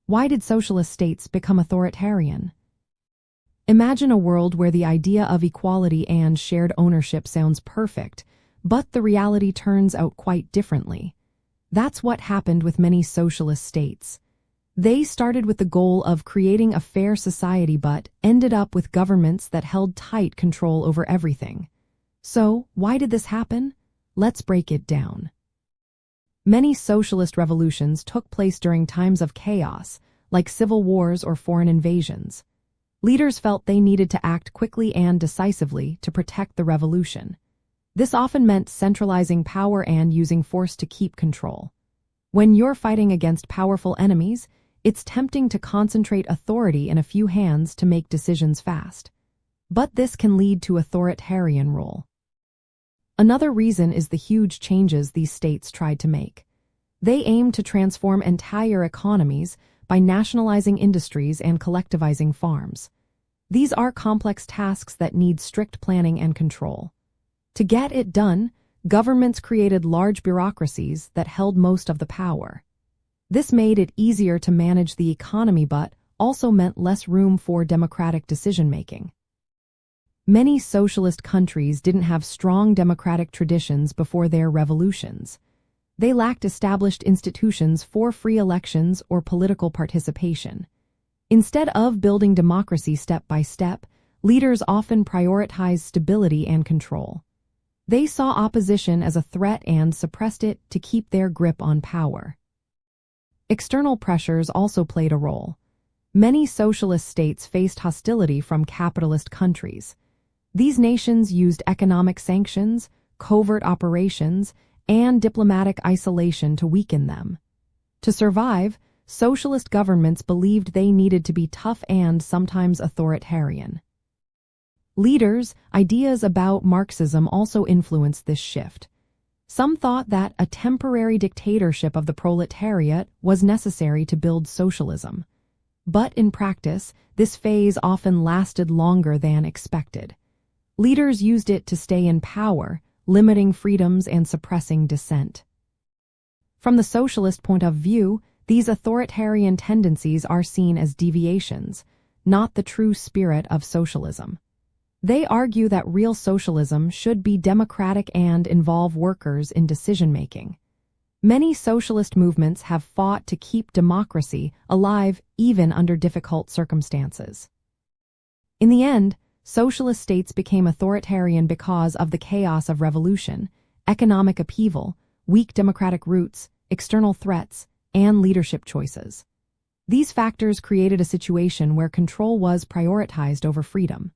Why did socialist states become authoritarian? Imagine a world where the idea of equality and shared ownership sounds perfect, but the reality turns out quite differently. That's what happened with many socialist states. They started with the goal of creating a fair society but ended up with governments that held tight control over everything. So, why did this happen? Let's break it down. Many socialist revolutions took place during times of chaos, like civil wars or foreign invasions. Leaders felt they needed to act quickly and decisively to protect the revolution. This often meant centralizing power and using force to keep control. When you're fighting against powerful enemies, it's tempting to concentrate authority in a few hands to make decisions fast. But this can lead to authoritarian rule. Another reason is the huge changes these states tried to make. They aimed to transform entire economies by nationalizing industries and collectivizing farms. These are complex tasks that need strict planning and control. To get it done, governments created large bureaucracies that held most of the power. This made it easier to manage the economy but also meant less room for democratic decision-making. Many socialist countries didn't have strong democratic traditions before their revolutions. They lacked established institutions for free elections or political participation. Instead of building democracy step by step, leaders often prioritized stability and control. They saw opposition as a threat and suppressed it to keep their grip on power. External pressures also played a role. Many socialist states faced hostility from capitalist countries. These nations used economic sanctions, covert operations, and diplomatic isolation to weaken them. To survive, socialist governments believed they needed to be tough and sometimes authoritarian. Leaders' ideas about Marxism also influenced this shift. Some thought that a temporary dictatorship of the proletariat was necessary to build socialism. But in practice, this phase often lasted longer than expected. Leaders used it to stay in power, limiting freedoms and suppressing dissent. From the socialist point of view, these authoritarian tendencies are seen as deviations, not the true spirit of socialism. They argue that real socialism should be democratic and involve workers in decision-making. Many socialist movements have fought to keep democracy alive even under difficult circumstances. In the end, socialist states became authoritarian because of the chaos of revolution, economic upheaval, weak democratic roots, external threats, and leadership choices. These factors created a situation where control was prioritized over freedom.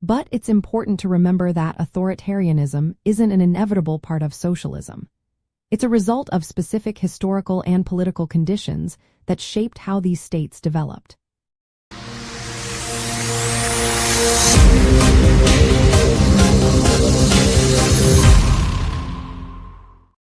But it's important to remember that authoritarianism isn't an inevitable part of socialism. It's a result of specific historical and political conditions that shaped how these states developed.